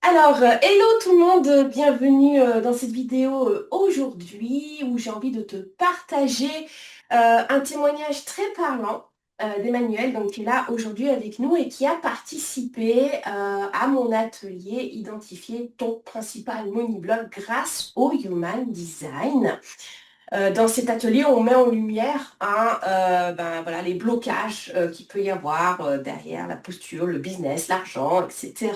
Hello tout le monde, bienvenue dans cette vidéo aujourd'hui où j'ai envie de te partager un témoignage très parlant d'Emmanuel, donc qui est là aujourd'hui avec nous et qui a participé à mon atelier Identifier ton principal money-blog grâce au Human Design. Dans cet atelier, on met en lumière voilà, les blocages qu'il peut y avoir derrière la posture, le business, l'argent, etc.,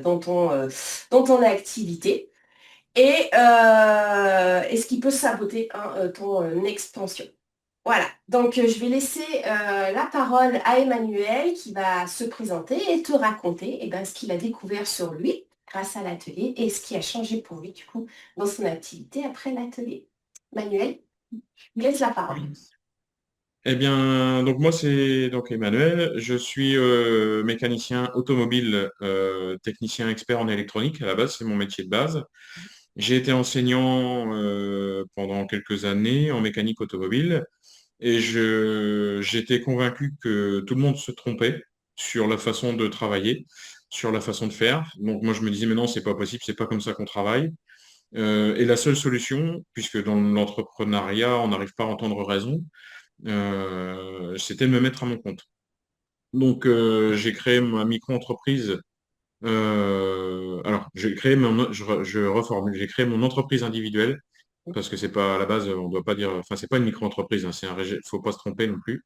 dans ton activité et ce qui peut saboter ton expansion. Voilà, donc je vais laisser la parole à Emmanuel qui va se présenter et te raconter ce qu'il a découvert sur lui grâce à l'atelier et ce qui a changé pour lui du coup dans son activité après l'atelier. Manuel? Laisse la parole. Oui. Eh bien, donc moi c'est donc Emmanuel, je suis mécanicien automobile, technicien expert en électronique. À la base, c'est mon métier de base. J'ai été enseignant pendant quelques années en mécanique automobile et j'étais convaincu que tout le monde se trompait sur la façon de travailler, sur la façon de faire. Donc moi je me disais mais non, c'est pas possible, c'est pas comme ça qu'on travaille. Et la seule solution, puisque dans l'entrepreneuriat on n'arrive pas à entendre raison, c'était de me mettre à mon compte. Donc, j'ai créé ma micro-entreprise. Alors, j'ai créé je reformule, j'ai créé mon entreprise individuelle parce que c'est pas à la base, on doit pas dire, enfin, c'est pas une micro-entreprise, hein, faut pas se tromper non plus.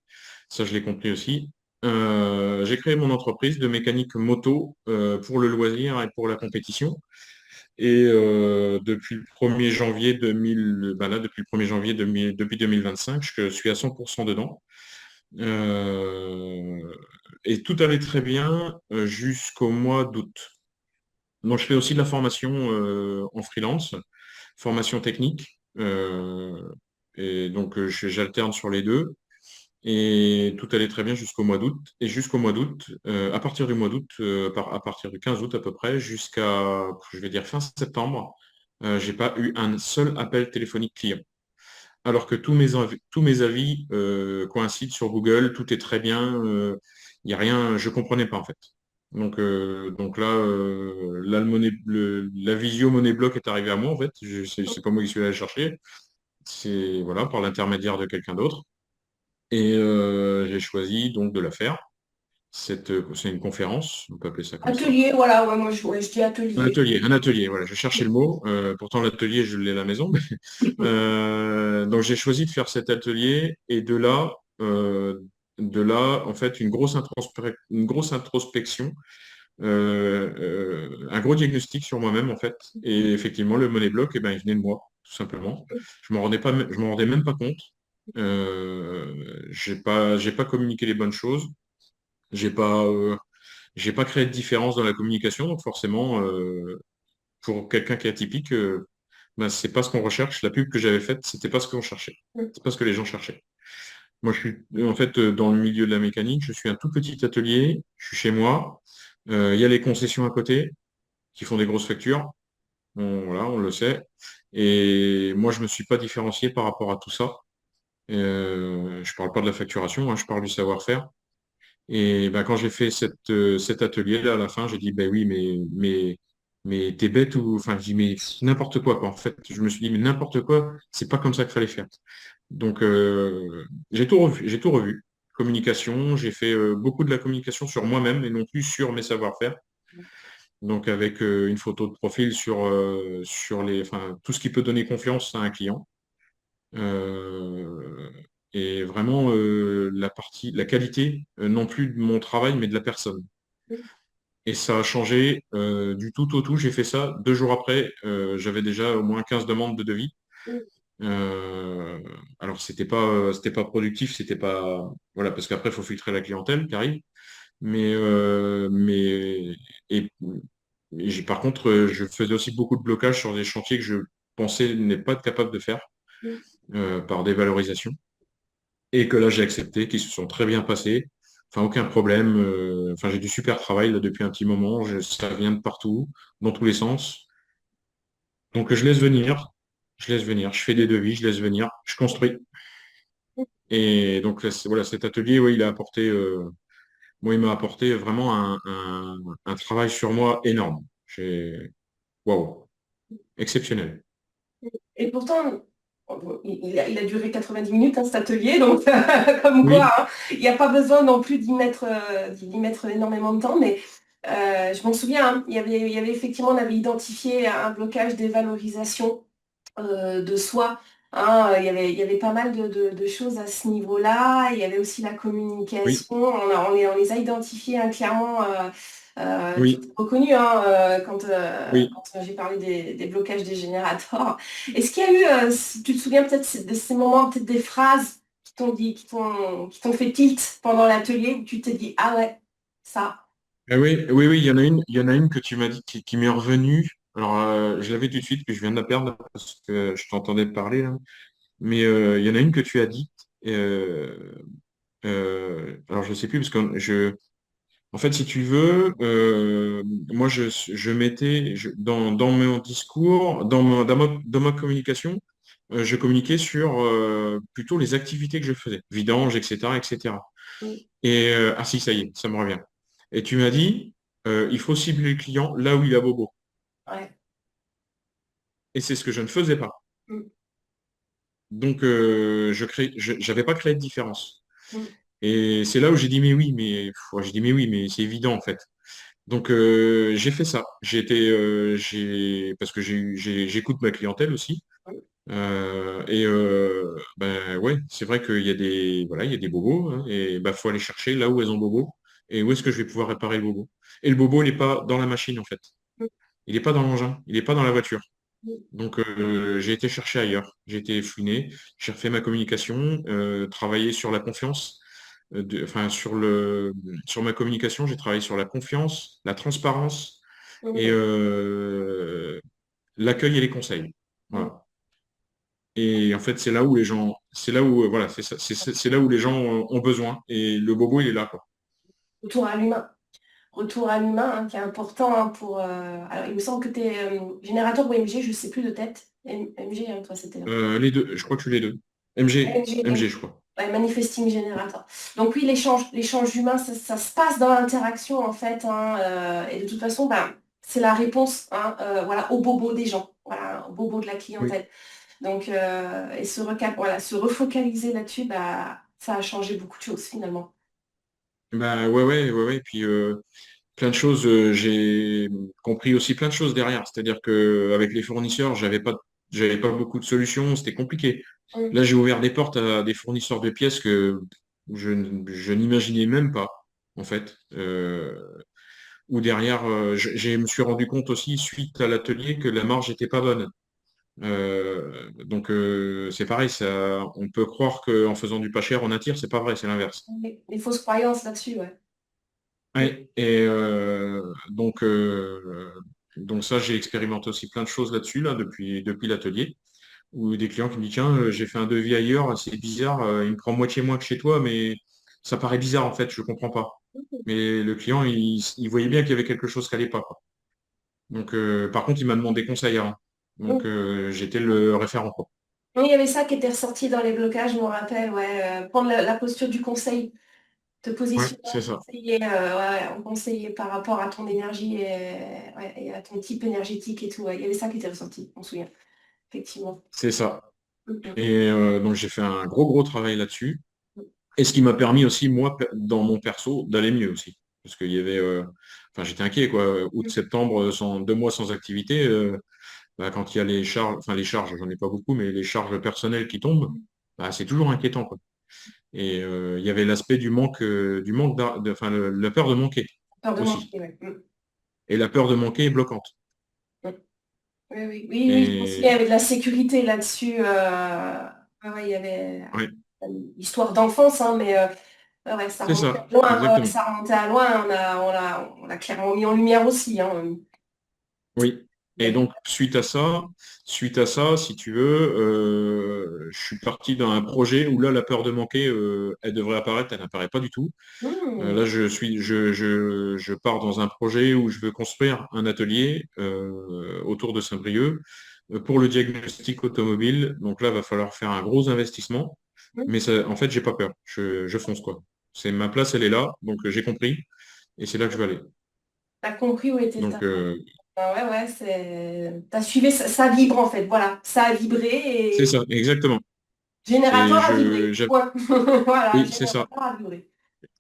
Ça, je l'ai compris aussi. J'ai créé mon entreprise de mécanique moto pour le loisir et pour la compétition. Et depuis le 1er janvier 2000, ben là, depuis le 1er janvier 2000 depuis 2025, je suis à 100% dedans. Euh, et tout allait très bien jusqu'au mois d'août. Donc, je fais aussi de la formation en freelance, formation technique. Et donc, j'alterne sur les deux. Et tout allait très bien jusqu'au mois d'août. Et jusqu'au mois d'août, à partir du mois d'août, à partir du 15 août à peu près, jusqu'à, je vais dire fin septembre, j'ai pas eu un seul appel téléphonique client. Alors que tous mes avis coïncident sur Google, tout est très bien, il n'y a rien, je ne comprenais pas en fait. Donc là, la visio monnaie bloc est arrivée à moi en fait. C'est pas moi qui suis allé la chercher, c'est voilà par l'intermédiaire de quelqu'un d'autre. Et j'ai choisi donc de la faire. C'est une conférence, on peut appeler ça comme ça. Atelier, voilà, ouais, moi je dis atelier. Un atelier, voilà, je cherchais le mot. Pourtant, l'atelier, je l'ai à la maison. Donc, j'ai choisi de faire cet atelier et de là, en fait, une grosse introspection, un gros diagnostic sur moi-même, en fait. Et effectivement, le money block, eh ben, il venait de moi, tout simplement. Je m'en rendais même pas compte. J'ai pas communiqué les bonnes choses. J'ai pas, euh, j'ai pas créé de différence dans la communication, donc forcément. Pour quelqu'un qui est atypique, ben, c'est pas ce qu'on recherche. La pub que j'avais faite, c'était pas ce qu'on cherchait. C'est pas ce que les gens cherchaient. Moi, je suis en fait dans le milieu de la mécanique. Je suis un tout petit atelier. Je suis chez moi. Il y a les concessions à côté qui font des grosses factures. Voilà, on le sait. Et moi, je me suis pas différencié par rapport à tout ça. Je parle pas de la facturation, hein, je parle du savoir-faire. Et ben, quand j'ai fait cet atelier-là, à la fin, j'ai dit, ben oui, mais t'es bête ou... Enfin, je dis, mais n'importe quoi, quoi. En fait, je me suis dit, mais n'importe quoi, c'est pas comme ça qu'il fallait faire. Donc, j'ai tout revu, j'ai tout revu. Communication, j'ai fait beaucoup de la communication sur moi-même et non plus sur mes savoir-faire. Donc, avec une photo de profil enfin, tout ce qui peut donner confiance à un client. Euh, et vraiment la qualité, non plus de mon travail, mais de la personne. Et ça a changé du tout au tout. J'ai fait ça 2 jours après. J'avais déjà au moins 15 demandes de devis. Euh, alors c'était pas productif, c'était pas voilà parce qu'après il faut filtrer la clientèle qui arrive. Mais et, par contre je faisais aussi beaucoup de blocages sur des chantiers que je pensais ne pas être capable de faire par des valorisations. Et que là j'ai accepté, qui se sont très bien passés. Enfin, aucun problème. Enfin, j'ai du super travail là depuis un petit moment. Ça vient de partout, dans tous les sens. Donc je laisse venir, je laisse venir, je fais des devis, je laisse venir, je construis. Et donc là, voilà, cet atelier, ouais, moi, il m'a apporté vraiment un travail sur moi énorme. Waouh, exceptionnel. Et pourtant, bon, il a duré 90 minutes, hein, cet atelier, donc comme quoi, Oui, hein, il n'y a pas besoin non plus d'y mettre énormément de temps, mais je m'en souviens, hein, il y avait effectivement, on avait identifié un blocage des valorisations de soi. Hein, il y avait pas mal de choses à ce niveau-là. Il y avait aussi la oui, communication. On les a identifiés, hein, clairement. Tu t'es oui, reconnu, hein, oui. quand j'ai parlé des blocages des générateurs. Est-ce qu'il y a eu, tu te souviens peut-être de ces moments, peut-être des phrases qui t'ont dit, qui t'ont fait tilt pendant l'atelier, où tu t'es dit, ah ouais, ça. Ah oui, oui, oui, il y en a une que tu m'as dit qui m'est revenue. Alors, je l'avais tout de suite, puis je viens de la perdre parce que je t'entendais parler là. Mais il y en a une que tu as dit. euh, alors, je sais plus parce que en fait, si tu veux, moi, je mettais dans mon discours, dans ma communication, je communiquais sur plutôt les activités que je faisais, vidange, etc., etc. Mm. Ah si, ça y est, ça me revient. Et tu m'as dit, il faut cibler le client là où il a bobo. Ouais. Et c'est ce que je ne faisais pas. Mm. Donc, j'avais pas créé de différence. Mm. Et c'est là où j'ai dit, mais oui, mais c'est évident en fait. Donc, j'ai fait ça. Parce que j'écoute ma clientèle aussi. Ben ouais, c'est vrai qu'il y a voilà, il y a des bobos, hein, et bah, faut aller chercher là où elles ont bobo et où est-ce que je vais pouvoir réparer le bobo. Et le bobo, il n'est pas dans la machine en fait. Mm. Il n'est pas dans l'engin, il n'est pas dans la voiture. Mm. Donc, j'ai été chercher ailleurs. J'ai été fouiner, j'ai refait ma communication, travaillé sur la confiance. Enfin, sur ma communication, j'ai travaillé sur la confiance, la transparence et Mm. l'accueil et les conseils. Mm. Voilà. Et en fait, c'est là où, voilà, c'est là où les gens ont besoin. Et le bobo, il est là, quoi. Retour à l'humain. Retour à l'humain, hein, qui est important, hein, pour. Alors, il me semble que tu es générateur ou MG, je ne sais plus de tête. MG, hein, toi, c'était. Les deux, je crois que tu les deux. MG, MG, MG, je crois. ouais, Manifesting Generator. Donc oui, l'échange humain, ça se passe dans l'interaction, en fait, hein, et de toute façon, ben, c'est la réponse, hein, voilà, au bobo des gens, voilà, au bobo de la Oui. clientèle. Donc, et voilà, se refocaliser là-dessus, bah, ça a changé beaucoup de choses finalement. Bah ouais, ouais, ouais, ouais. Puis plein de choses, j'ai compris aussi plein de choses derrière. C'est-à-dire que avec les fournisseurs, j'avais pas beaucoup de solutions, c'était compliqué. Mm. Là, j'ai ouvert des portes à des fournisseurs de pièces que je n'imaginais même pas, en fait. Ou derrière, je me suis rendu compte aussi, suite à l'atelier, que la marge n'était pas bonne. Donc, c'est pareil, on peut croire qu'en faisant du pas cher, on attire, c'est pas vrai, c'est l'inverse. Les fausses croyances là-dessus, ouais. Mm. Ouais, et donc ça, j'ai expérimenté aussi plein de choses là-dessus, là, depuis l'atelier, où des clients qui me disent, tiens, j'ai fait un devis ailleurs, c'est bizarre, il me prend moitié moins que chez toi, mais ça paraît bizarre en fait, je comprends pas. Mais le client, il voyait bien qu'il y avait quelque chose qui n'allait pas, quoi. Donc, par contre, il m'a demandé conseil avant. Donc, Mm. j'étais le référent, quoi. Oui, il y avait ça qui était ressorti dans les blocages, je me rappelle, ouais. Prendre la posture du conseil, te Ouais, positionner c'est ça. en conseiller par rapport à ton énergie ouais, et à ton type énergétique et tout. Ouais. Il y avait ça qui était ressorti, on se souvient, effectivement. C'est ça. Mhm. Et donc, j'ai fait un gros, gros travail là-dessus. Et ce qui m'a permis aussi, moi, dans mon perso, d'aller mieux aussi. Parce qu'il y avait. Enfin, j'étais inquiet, quoi. Août, septembre, 2 mois sans activité, bah, quand il y a les charges, enfin, les charges, j'en ai pas beaucoup, mais les charges personnelles qui tombent, bah, c'est toujours inquiétant, quoi. Et il y avait l'aspect enfin, la peur de manquer Peur de aussi. manquer, ouais. Mm. Et la peur de manquer est bloquante. Mm. Oui, oui, oui, oui, je me souviens, il y Et avait de la sécurité là-dessus. Ouais, ouais, il y avait ouais, l'histoire d'enfance, hein, mais ouais, ouais, ça c'est remontait à ça, loin. Ouais, ouais, exactement. ça remontait à loin. On l'a clairement mis en lumière aussi, hein. Oui. Il y Et avait... donc, suite à ça, si tu veux, je suis parti dans un projet où là, la peur de manquer, elle devrait apparaître, elle n'apparaît pas du tout. Hmm. Là, je pars dans un projet où je veux construire un atelier autour de Saint-Brieuc pour le diagnostic automobile. Donc là, il va falloir faire un gros investissement. Mais en fait, j'ai pas peur. Je fonce, quoi. C'est ma place, elle est là. Donc, j'ai compris. Et c'est là que je vais aller. T'as compris où était Donc, ta place. Ah ouais, ouais, t'as suivi, ça vibre en fait, voilà. Ça a vibré C'est et ça, exactement. générateur C'est a vibré. Ouais. Voilà, oui, c'est ça. générateur a vibré.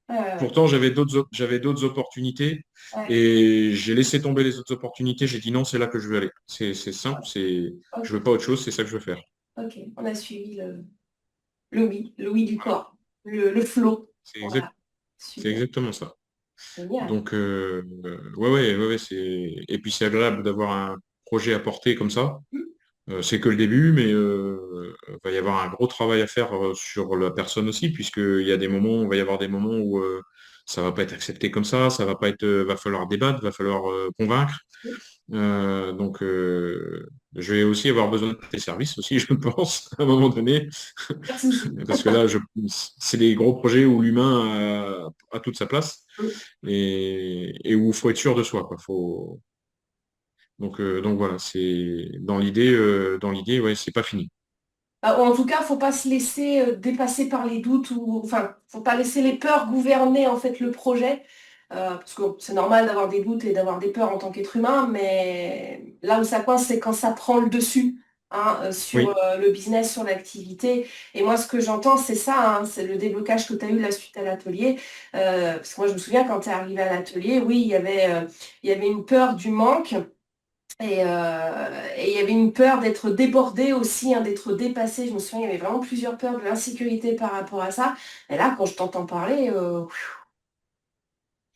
Ouais, ouais, Pourtant, j'avais d'autres opportunités ouais. et j'ai laissé tomber les autres opportunités. J'ai dit non, c'est là que je veux aller. C'est simple, Ouais. je Ok, veux pas autre chose, c'est ça que je veux faire. ok. On a suivi le oui du corps, le flow. C'est exact, Voilà, c'est super, exactement ça. génial. Donc, ouais, et puis c'est agréable d'avoir un projet à porter comme ça. C'est que le début, mais va y avoir un gros travail à faire sur la personne aussi, puisqu'il y a des moments, il va y avoir des moments où ça va pas être accepté comme ça va pas être, va falloir débattre, va falloir convaincre. Donc, je vais aussi avoir besoin de tes services aussi, je pense, à un moment donné, Pas de souci. parce que là, c'est des gros projets où l'humain a toute sa place et où il faut être sûr de soi, quoi. Donc voilà, c'est dans l'idée, ouais, c'est pas fini. Ou en tout cas, faut pas se laisser dépasser par les doutes ou enfin, faut pas laisser les peurs gouverner en fait le projet. Parce que c'est normal d'avoir des doutes et d'avoir des peurs en tant qu'être humain, mais là où ça coince, c'est quand ça prend le dessus hein, sur Oui. le business, sur l'activité. Et moi, ce que j'entends, c'est ça, hein, c'est le déblocage que tu as eu la suite à l'atelier. Parce que moi, je me souviens quand tu es arrivé à l'atelier, oui, il y avait une peur du manque. Et il y avait une peur d'être débordé aussi, hein, d'être dépassé. Je me souviens, il y avait vraiment plusieurs peurs de l'insécurité par rapport à ça. Et là, quand je t'entends parler,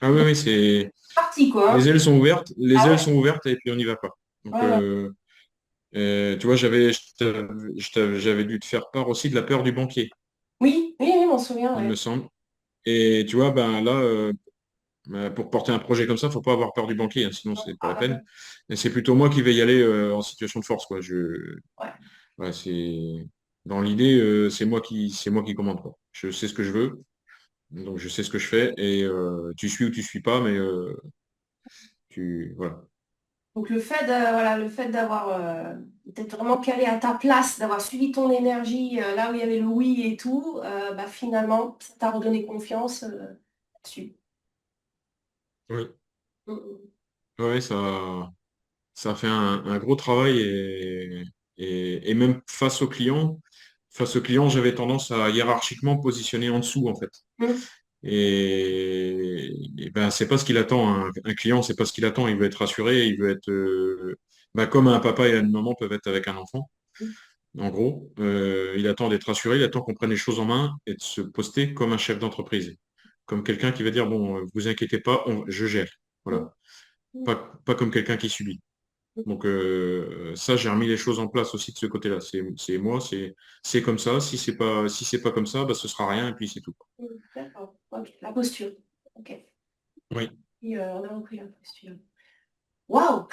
Ah oui, oui, c'est parti quoi. Hein. les Ah ailes ouais? sont ouvertes et puis on n'y va pas. Donc, Ouais, ouais. tu vois, j'avais dû te faire part aussi de la peur du banquier, Oui, oui, oui, je m'en souviens, il me ouais. semble. Et tu vois, ben là, pour porter un projet comme ça, faut pas avoir peur du banquier, hein, sinon c'est pas Ah la bah peine. non. Et c'est plutôt moi qui vais y aller en situation de force, quoi. Ouais. Ouais, dans l'idée, c'est moi qui commande, quoi. Je sais ce que je veux, donc je sais ce que je fais et tu suis ou tu suis pas, mais voilà. Donc voilà, le fait d'avoir d'être vraiment calé à ta place, d'avoir suivi ton énergie là où il y avait le oui et tout, bah finalement, ça t'a redonné confiance là-dessus. Oui. Mm, Ouais, ça fait un gros travail et même face au client, j'avais tendance à hiérarchiquement positionner en dessous, en fait. mm, Et ben, c'est pas ce qu'il attend. Un client, c'est pas ce qu'il attend. Il veut être rassuré, il veut être ben, comme un papa et une maman peuvent être avec un enfant. mm, En gros, il attend d'être rassuré, il attend qu'on prenne les choses en main et de se poster comme un chef d'entreprise. Comme quelqu'un qui va dire, bon, vous inquiétez pas, je gère. mm, Voilà. mm, Pas comme quelqu'un qui subit. Donc ça, j'ai remis les choses en place aussi de ce côté-là. C'est moi, c'est comme ça. Si c'est pas comme ça, bah, ce sera rien et puis c'est tout. D'accord. Ok. La posture. Ok. Oui. Et, on a repris la posture. Waouh!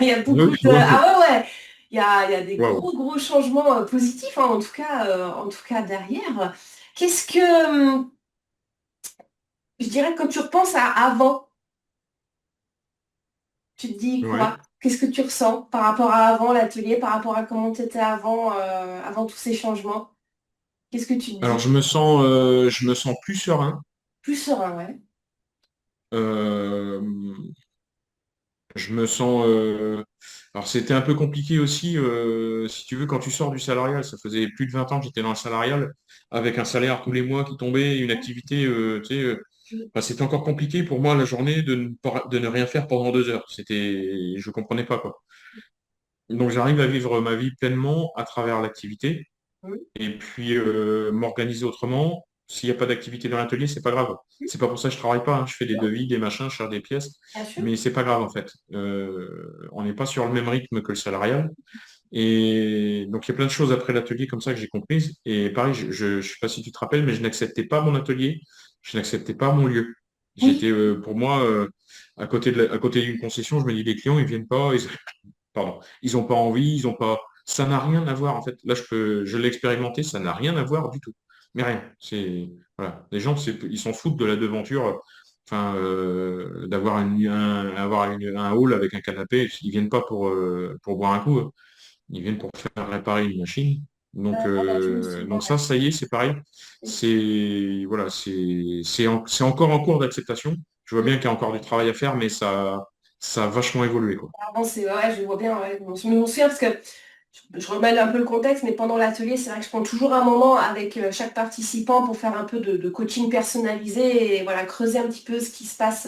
Il y a beaucoup Oui, de. Ah ouais, ouais. Il y a des waouh. gros changements positifs, hein, en tout cas derrière. Qu'est-ce que. Je dirais que quand tu repenses à avant, tu te dis Ouais. quoi? Qu'est-ce que tu ressens par rapport à avant l'atelier, par rapport à comment tu étais avant, avant tous ces changements? Qu'est-ce que tu te Alors dis? je me sens plus serein. Plus serein, ouais. Euh, je me sens. Alors c'était un peu compliqué aussi, si tu veux, quand tu sors du salarial. Ça faisait plus de 20 ans que j'étais dans le salarial, avec un salaire tous les mois qui tombait, une activité, tu sais. Enfin, c'était encore compliqué pour moi la journée de ne rien faire pendant 2 heures. Je comprenais pas quoi. Donc j'arrive à vivre ma vie pleinement à travers l'activité Oui, et puis m'organiser autrement. S'il n'y a pas d'activité dans l'atelier, c'est pas grave. oui, C'est pas pour ça que je travaille pas, hein. Je fais des bien devis, des machins, je cherche des pièces, bien sûr. mais c'est pas grave en fait. On n'est pas sur le même rythme que le salarial. Et donc il y a plein de choses après l'atelier comme ça que j'ai comprises. Et pareil, je sais pas si tu te rappelles, mais je n'acceptais pas mon atelier, je n'acceptais pas mon lieu. J'étais Oui, pour moi à côté d'une concession, je me dis les clients ils viennent pas, pardon, ils ont pas envie, ils ont pas. Ça n'a rien à voir en fait. Là je l'ai expérimenté, ça n'a rien à voir du tout. Mais rien. C'est voilà, les gens ils s'en foutent de la devanture. Enfin, d'avoir un hall avec un canapé, ils viennent pas pour boire un coup. Ils viennent pour faire réparer une machine. ah bah, tu me souviens, Donc ouais. ça y est, c'est pareil. C'est voilà, c'est encore en cours d'acceptation. Je vois bien qu'il y a encore du travail à faire, mais ça a vachement évolué, quoi. Avant, ouais, je vois bien, ouais. Je me souviens parce que je remets un peu le contexte, mais pendant l'atelier, c'est vrai que je prends toujours un moment avec chaque participant pour faire un peu de coaching personnalisé et voilà, creuser un petit peu ce qui se passe,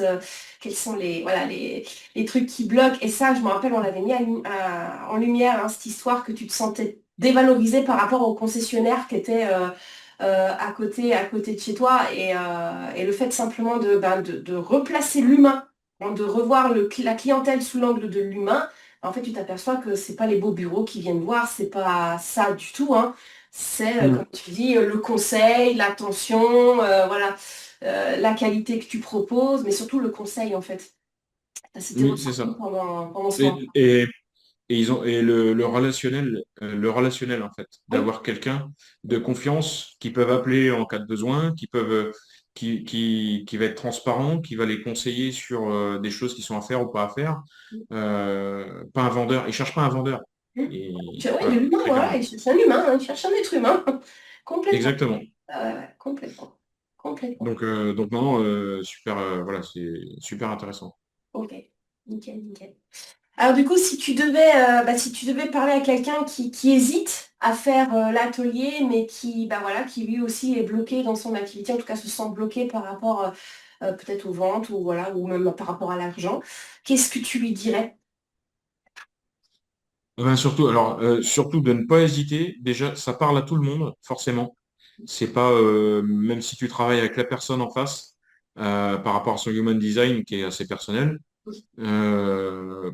quels sont voilà, les trucs qui bloquent. Et ça, je me rappelle, on l'avait mis en lumière, hein, cette histoire que tu te sentais dévalorisé par rapport au concessionnaire qui était à côté de chez toi. Et le fait simplement de replacer l'humain, hein, de revoir la clientèle sous l'angle de l'humain. En fait, tu t'aperçois que c'est pas les beaux bureaux qui viennent voir, c'est pas ça du tout, hein. C'est, Mm. comme tu dis, le conseil, l'attention, voilà, la qualité que tu proposes, mais surtout le conseil, en fait. C'était Oui, c'est ressorti ça. pendant ce moment. Et, et ils ont et le relationnel en fait, Oui, d'avoir quelqu'un de confiance qui peuvent appeler en cas de besoin, qui peuvent qui va être transparent, qui va les conseiller sur des choses qui sont à faire ou pas à faire. Pas un vendeur. Ils cherchent pas un vendeur. Et oui, de voilà, l'humain, très voilà, clairement. il cherche un humain, hein, il cherche un être humain. Complètement. Exactement. Ah ouais, ouais, complètement. Complètement. Donc maintenant, super, voilà, c'est super intéressant. Ok. Nickel, nickel. Alors du coup, si tu devais parler à quelqu'un qui hésite à faire l'atelier, mais qui, bah voilà, qui lui aussi est bloqué dans son activité, en tout cas se sent bloqué par rapport peut-être aux ventes ou voilà, ou même par rapport à l'argent, qu'est-ce que tu lui dirais? Ben surtout, alors, surtout de ne pas hésiter. Déjà, ça parle à tout le monde, forcément. C'est pas, même si tu travailles avec la personne en face, par rapport à son human design qui est assez personnel, euh,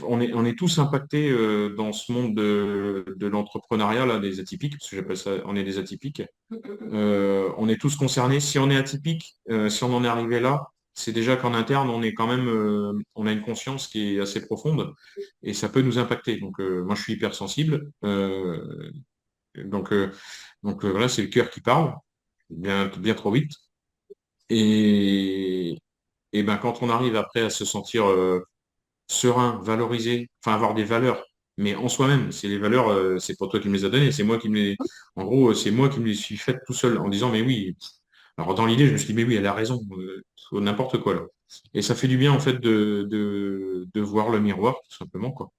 on est tous impactés dans ce monde de l'entrepreneuriat, là, des atypiques, parce que j'appelle ça, on est des atypiques. On est tous concernés. Si on est atypique, si on en est arrivé là, c'est déjà qu'en interne, on est quand même, on a une conscience qui est assez profonde et ça peut nous impacter. Donc, moi, je suis hypersensible. Donc, euh, voilà, c'est le cœur qui parle, bien trop vite. Et, et ben, quand on arrive après à se sentir serein, valorisé, enfin avoir des valeurs, mais en soi-même, c'est les valeurs, c'est pas toi qui me les as données, c'est moi qui me les, en gros, c'est moi qui me les suis faites tout seul en disant, mais oui. Alors dans l'idée, je me suis dit, mais oui, elle a raison, n'importe quoi là. Et ça fait du bien en fait de voir le miroir, tout simplement, quoi.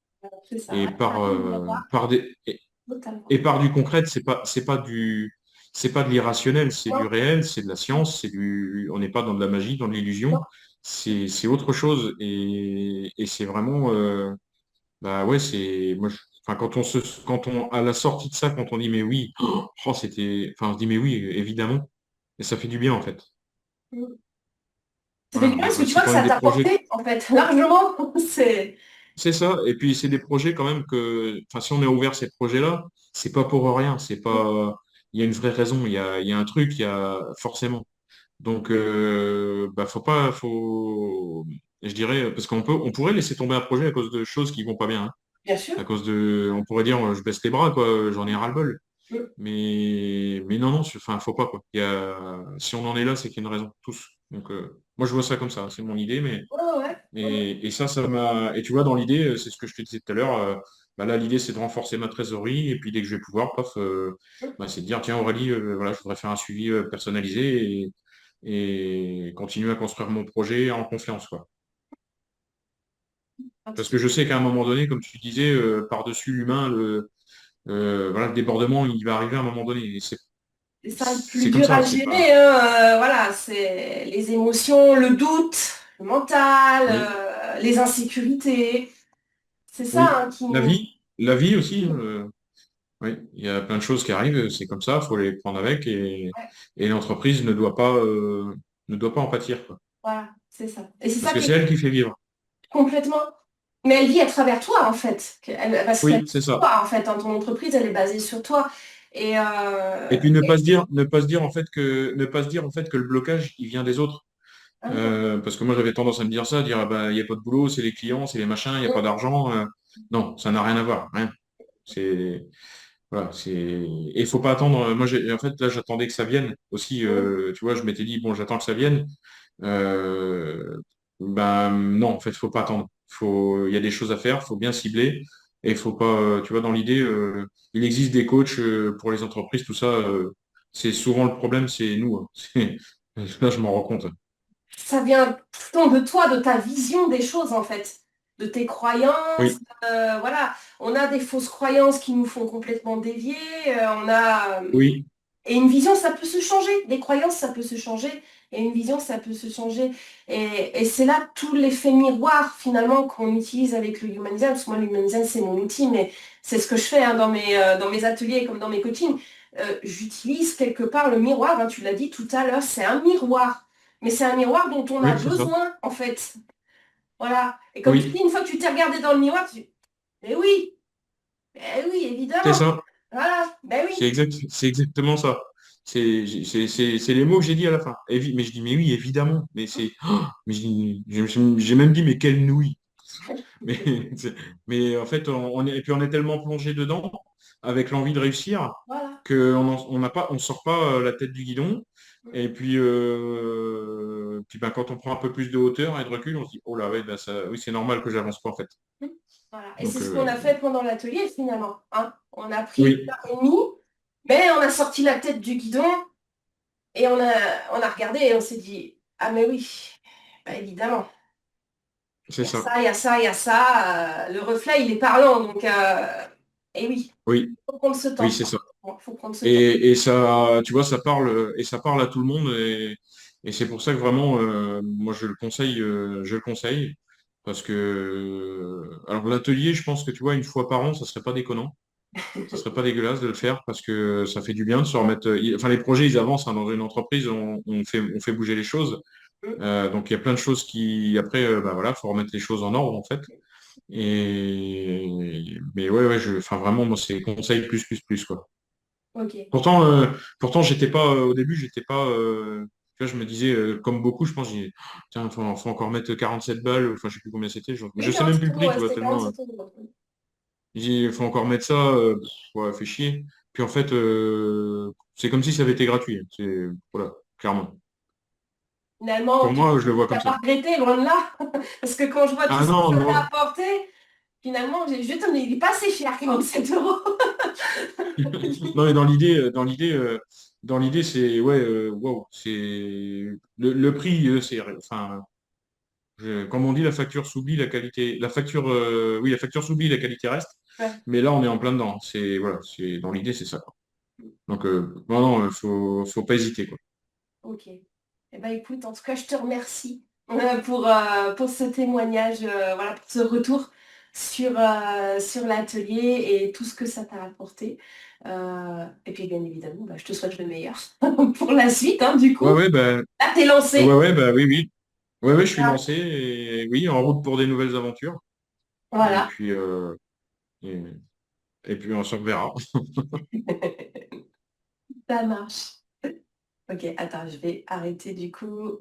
C'est ça, Et ouais. Totalement. et par du concret, c'est pas de l'irrationnel, c'est du Non, réel, c'est de la science, on n'est pas dans de la magie, dans de l'illusion, c'est autre chose et c'est vraiment, bah ouais, enfin, quand on, à la sortie de ça, quand on dit mais oui, enfin, on se dit mais oui, évidemment, et ça fait du bien en fait. non. Ça fait du Voilà, bien parce que tu c'est vois que quand ça même des t'a projets. porté, en fait, largement. C'est... C'est ça. Et puis c'est des projets quand même que, enfin, si on est ouvert ces projets-là, c'est pas pour rien. C'est pas, il y a une vraie raison. Il y a un truc. Il y a forcément. Donc, bah, je dirais, parce on pourrait laisser tomber un projet à cause de choses qui vont pas bien, hein. Bien sûr. À cause on pourrait dire, je baisse les bras, quoi. J'en ai ras-le-bol. Mais non, non, enfin, faut pas, quoi. Si on en est là, c'est qu'il y a une raison, tous. Donc, moi, je vois ça comme ça. C'est mon idée, mais. Ouais, ouais. Ouais. Et ça m'a. Et tu vois, dans l'idée, c'est ce que je te disais tout à l'heure. Bah là, l'idée, c'est de renforcer ma trésorerie. Et puis, dès que je vais pouvoir, paf, bah, c'est de dire, tiens, Aurélie, voilà, je voudrais faire un suivi personnalisé et continuer à construire mon projet en confiance, quoi. Parce que je sais qu'à un moment donné, comme tu disais, par-dessus l'humain, voilà, le débordement, il va arriver à un moment donné. Et C'est ça le plus c'est comme dur à ça, c'est pas. gérer, hein, voilà, c'est les émotions, le doute, le mental, Oui, les insécurités. C'est ça, oui. hein, qui nous... La vie aussi. Oui, il y a plein de choses qui arrivent, c'est comme ça, il faut les prendre avec Ouais, et l'entreprise ne doit pas en pâtir, quoi. voilà, c'est ça. Et c'est Parce ça que qui c'est est elle qui fait vivre. complètement... Mais elle vit à travers toi, en fait. Parce qu'elle Oui, est c'est sur ça. toi, en fait. Dans ton entreprise, elle est basée sur toi. Et, Et puis ne pas se dire en fait ne pas se dire en fait que le blocage il vient des autres. Parce que moi j'avais tendance à me dire ça, à dire ah bah, il n'y a pas de boulot, c'est les clients, c'est les machins, il n'y a pas d'argent. Non, ça n'a rien à voir, rien. C'est voilà, et il faut pas attendre. Moi en fait là j'attendais que ça vienne aussi. Tu vois, je m'étais dit bon j'attends que ça vienne. Euh, ben non, en fait, faut pas attendre. Il y a des choses à faire, faut bien cibler. Et il faut pas, tu vois, dans l'idée, il existe des coachs pour les entreprises, tout ça. C'est souvent le problème, c'est nous, hein. Là, je m'en rends compte. ça vient tout le temps de toi, de ta vision des choses en fait, de tes croyances. Oui, Voilà, on a des fausses croyances qui nous font complètement dévier. On a oui, et une vision, ça peut se changer. Des croyances, ça peut se changer. Et une vision, ça peut se changer. Et c'est là tout l'effet miroir finalement qu'on utilise avec le human design. Parce que moi, le human design, c'est mon outil, mais c'est ce que je fais hein, dans mes ateliers comme dans mes coachings. J'utilise quelque part le miroir, hein, tu l'as dit tout à l'heure, c'est un miroir. Mais c'est un miroir dont on a oui, c'est ça. besoin, en fait. Voilà. Et comme tu dis, Oui, une fois que tu t'es regardé dans le miroir, tu dis, mais oui, c'est évidemment. ça. Voilà, ben oui. C'est exactement ça. C'est les mots que j'ai dit à la fin. Mais je dis, mais oui, évidemment. Mais c'est, oh, mais j'ai même dit, mais quelle nouille. Mais, mais en fait, et puis on est tellement plongé dedans avec l'envie de réussir Voilà. on n'a pas, on sort pas la tête du guidon. Et puis ben, quand on prend un peu plus de hauteur et de recul, on se dit, oh là, ouais, ben ça, oui, c'est normal que j'avance pas en fait. Voilà. Et c'est Donc ce qu'on a fait pendant l'atelier finalement, hein. On a pris une oui, heure et demie, mais on a sorti la tête du guidon et on a regardé et on s'est dit, ah mais oui, bah, évidemment, c'est il y a ça. ça, il y a ça, il y a ça. Le reflet, il est parlant, donc et oui, Oui, il faut prendre ce oui, temps. c'est ça. Il faut prendre ce temps. Et ça, tu vois, ça parle à tout le monde et c'est pour ça que vraiment, moi, je le conseille parce que, alors l'atelier, je pense que tu vois, une fois par an, ça serait pas déconnant, ça serait pas dégueulasse de le faire parce que ça fait du bien de se remettre. Enfin, les projets, ils avancent hein, dans une entreprise, on fait bouger les choses. Donc il y a plein de choses qui, après, bah voilà, faut remettre les choses en ordre en fait. Mais ouais, ouais, enfin vraiment, moi, c'est conseil plus quoi. Ok. Pourtant, pourtant, j'étais pas au début, j'étais pas. Tu vois, je me disais, comme beaucoup, je pense, tiens, faut encore mettre 47 balles, enfin, je sais plus combien c'était, je Oui, sais même plus 47 le euros, prix, tu ouais, vois, c'était tellement. 47 euros. J'ai dit, faut encore mettre ça, ouais, fait chier. Puis en fait, c'est comme si ça avait été gratuit. Voilà, clairement. Finalement, Pour moi, je le vois tu comme n'as ça. pas regretté, loin de là. Parce que quand je vois tout Ah ce que non, ça t'a non. apporté, finalement, j'ai juste, mais il n'est pas assez cher, 47 euros. Non, mais dans l'idée, c'est ouais, wow, c'est le prix, c'est, enfin, comme on dit, la facture s'oublie, la qualité, la facture, oui, la facture s'oublie, la qualité reste. Ouais, Mais là, on est en plein dedans. C'est voilà, c'est dans l'idée, c'est ça, quoi. Donc, non, non, faut pas hésiter, quoi. ok. Eh ben, écoute, en tout cas, je te remercie pour ce témoignage, voilà, pour ce retour sur l'atelier et tout ce que ça t'a apporté. Et puis, bien évidemment, bah, je te souhaite le meilleur pour la suite, hein, du Ouais, coup. Là, t'es ouais, lancé. ouais, bah oui, oui. Ouais, ouais, je suis Ah, lancé et oui, en route pour des nouvelles aventures. Et voilà. puis, et, et puis on se reverra. Ça marche. Ok, attends, je vais arrêter du coup.